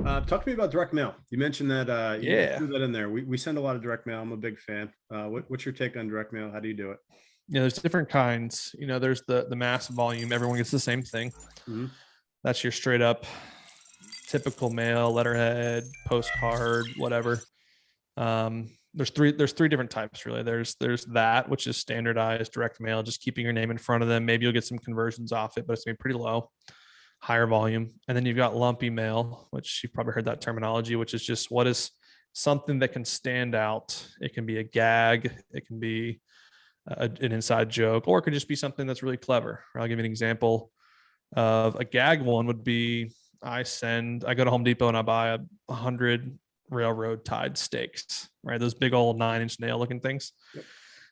Talk to me about direct mail. You mentioned that you Yeah. threw that in there. We send a lot of direct mail. I'm a big fan. What's your take on direct mail? How do you do it? There's different kinds. There's the mass volume. Everyone gets the same thing. Mhm. That's your straight up typical mail, letterhead, postcard, whatever. There's three different types really. There's that, which is standardized direct mail, just keeping your name in front of them. Maybe you'll get some conversions off it, but it's gonna be pretty low, higher volume. And then you've got lumpy mail, which you've probably heard that terminology, which is just what is something that can stand out. It can be a gag, it can be an inside joke, or it could just be something that's really clever. I'll give you an example of a gag. One would be I go to Home Depot and I buy 100 railroad tied steaks, right? Those big old 9-inch nail looking things. Yep.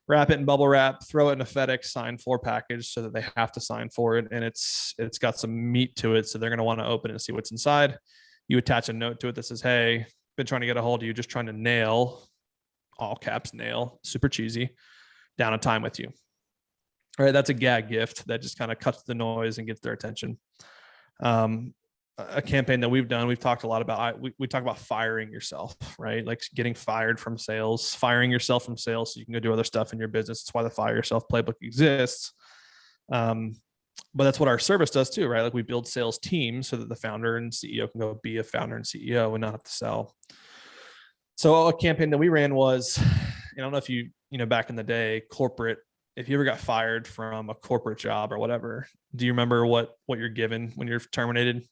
Wrap it in bubble wrap, throw it in a FedEx signed for package so that they have to sign for it. And it's got some meat to it. So they're going to want to open it and see what's inside. You attach a note to it that says, hey, been trying to get a hold of you, just trying to nail, all caps nail, super cheesy, down a time with you. All right, that's a gag gift that just kind of cuts the noise and gets their attention. A campaign that we've done, we've talked a lot about, we talk about firing yourself, right? Like getting fired from sales, firing yourself from sales so you can go do other stuff in your business. That's why the Fire Yourself Playbook exists. But that's what our service does too, right? Like we build sales teams so that the founder and CEO can go be a founder and CEO and not have to sell. So a campaign that we ran was, I don't know if back in the day, corporate, if you ever got fired from a corporate job or whatever, do you remember what you're given when you're terminated?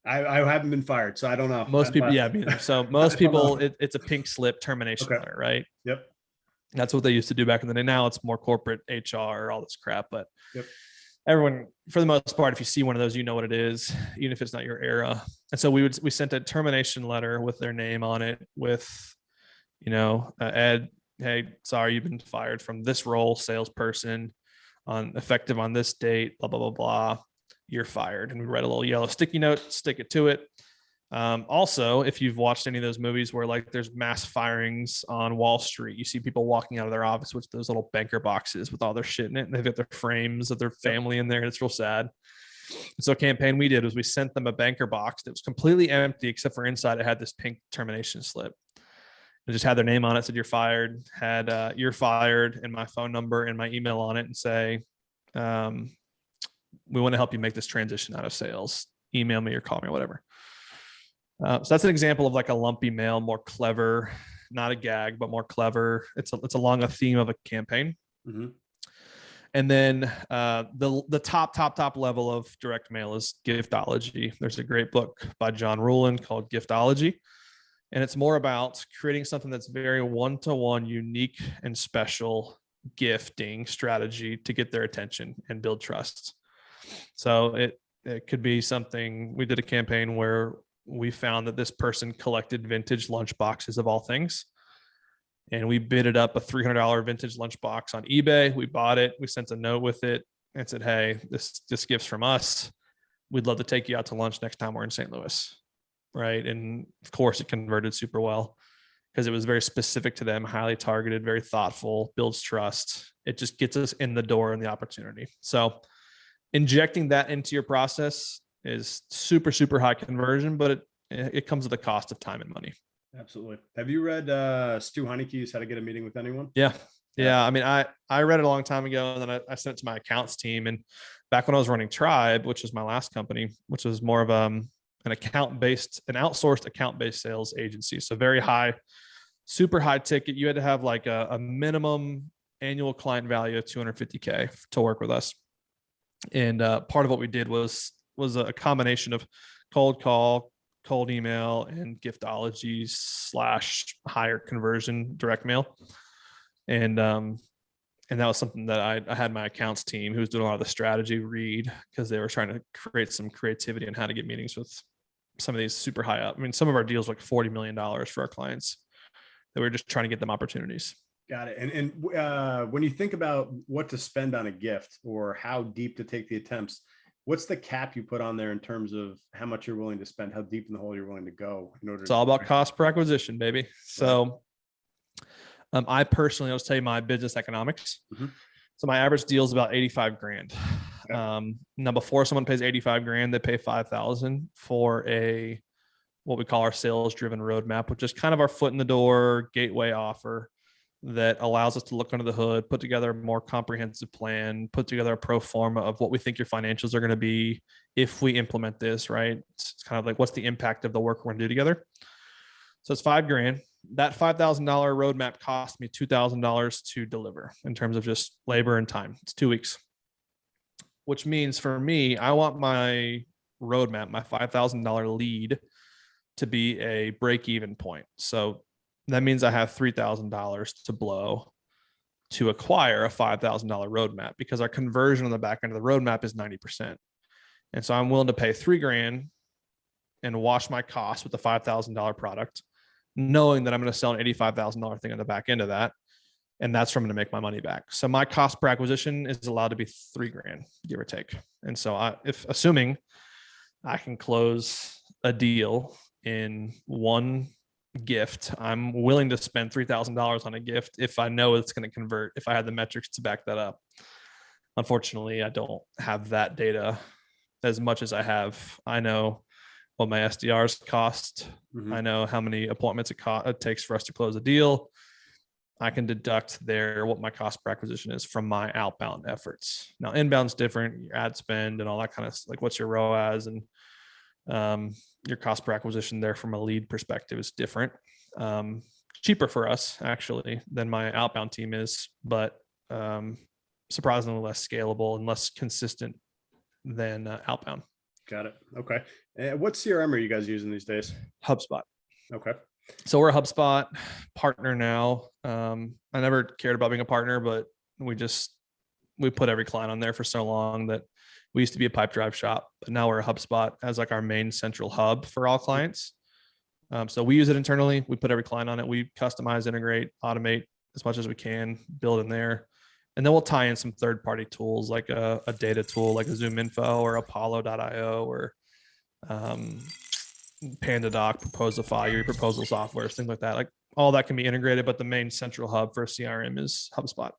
I haven't been fired, so I don't know. Most people, yeah. So most people, it's a pink slip termination letter, right? Yep. That's what they used to do back in the day. Now it's more corporate HR, all this crap. But yep. Everyone, for the most part, if you see one of those, you know what it is, even if it's not your era. And so we sent a termination letter with their name on it, with, Ed, hey, sorry, you've been fired from this role, salesperson, effective on this date, blah, blah, blah, blah. You're fired. And we write a little yellow sticky note, stick it to it. Also, if you've watched any of those movies where like there's mass firings on Wall Street, you see people walking out of their office with those little banker boxes with all their shit in it, and they've got their frames of their family in there, and it's real sad. So a campaign we did was we sent them a banker box that was completely empty, except for inside it had this pink termination slip. It just had their name on it, said you're fired, had you're fired and my phone number and my email on it, and say, we want to help you make this transition out of sales. Email me or call me or whatever. So that's an example of like a lumpy mail, more clever, not a gag, but more clever. It's along a theme of a campaign. Mm-hmm. And then the top level of direct mail is giftology. There's a great book by John Ruhlin called Giftology. And it's more about creating something that's very one-to-one, unique and special gifting strategy to get their attention and build trust. So it could be something. We did a campaign where we found that this person collected vintage lunch boxes of all things. And we bidded up a $300 vintage lunchbox on eBay. We bought it. We sent a note with it and said, hey, this gift's from us. We'd love to take you out to lunch next time we're in St. Louis. Right. And of course it converted super well because it was very specific to them, highly targeted, very thoughtful, builds trust. It just gets us in the door and the opportunity. So injecting that into your process is super, super high conversion, but it comes at the cost of time and money. Absolutely. Have you read Stu Heineke's How to Get a Meeting with Anyone? Yeah. I mean, I read it a long time ago, and then I sent it to my accounts team. And back when I was running Tribe, which was my last company, which was more of an outsourced account-based sales agency. So very high, super high ticket. You had to have like a minimum annual client value of $250K to work with us. And part of what we did was a combination of cold call, cold email, and giftology / higher conversion direct mail. And that was something that I had my accounts team who was doing a lot of the strategy read, because they were trying to create some creativity on how to get meetings with some of these super high up. I mean, some of our deals were like $40 million for our clients that we were just trying to get them opportunities. Got it. And when you think about what to spend on a gift or how deep to take the attempts, what's the cap you put on there in terms of how much you're willing to spend, how deep in the hole you're willing to go in order? It's all about cost per acquisition, baby. So I personally, I'll tell you my business economics. Mm-hmm. So my average deal is about 85 grand. Now before someone pays 85 grand, they pay 5,000 for what we call our sales driven roadmap, which is kind of our foot in the door gateway offer that allows us to look under the hood, put together a more comprehensive plan, put together a pro forma of what we think your financials are going to be if we implement this, right? It's kind of like, what's the impact of the work we're going to do together? So it's $5,000. That $5,000 roadmap cost me $2,000 to deliver in terms of just labor and time. It's 2 weeks, which means for me, I want my roadmap, my $5,000 lead, to be a break-even point. So that means I have $3,000 to blow to acquire a $5,000 roadmap, because our conversion on the back end of the roadmap is 90%. And so I'm willing to pay $3,000 and wash my costs with the $5,000 product, knowing that I'm going to sell an $85,000 thing on the back end of that. And that's from going to make my money back. So my cost per acquisition is allowed to be $3,000, give or take. And so if assuming I can close a deal in one gift, I'm willing to spend $3,000 on a gift if I know it's going to convert, if I had the metrics to back that up. Unfortunately, I don't have that data as much as I know what my SDRs cost. Mm-hmm. I know how many appointments it takes for us to close a deal. I can deduct what my cost per acquisition is from my outbound efforts. Now, inbound's different, your ad spend and all that kind of, like, what's your ROAS and your cost per acquisition there from a lead perspective is different. Cheaper for us actually than my outbound team is, but surprisingly less scalable and less consistent than outbound. Got it. Okay. What CRM are you guys using these days? HubSpot. Okay. So we're a HubSpot partner now. I never cared about being a partner, but we put every client on there for so long that we used to be a pipe drive shop, but now we're a HubSpot as like our main central hub for all clients. So we use it internally. We put every client on it. We customize, integrate, automate as much as we can, build in there. And then we'll tie in some third-party tools like a data tool like a ZoomInfo or Apollo.io or PandaDoc, Proposify, your proposal software, things like that. Like all that can be integrated, but the main central hub for CRM is HubSpot.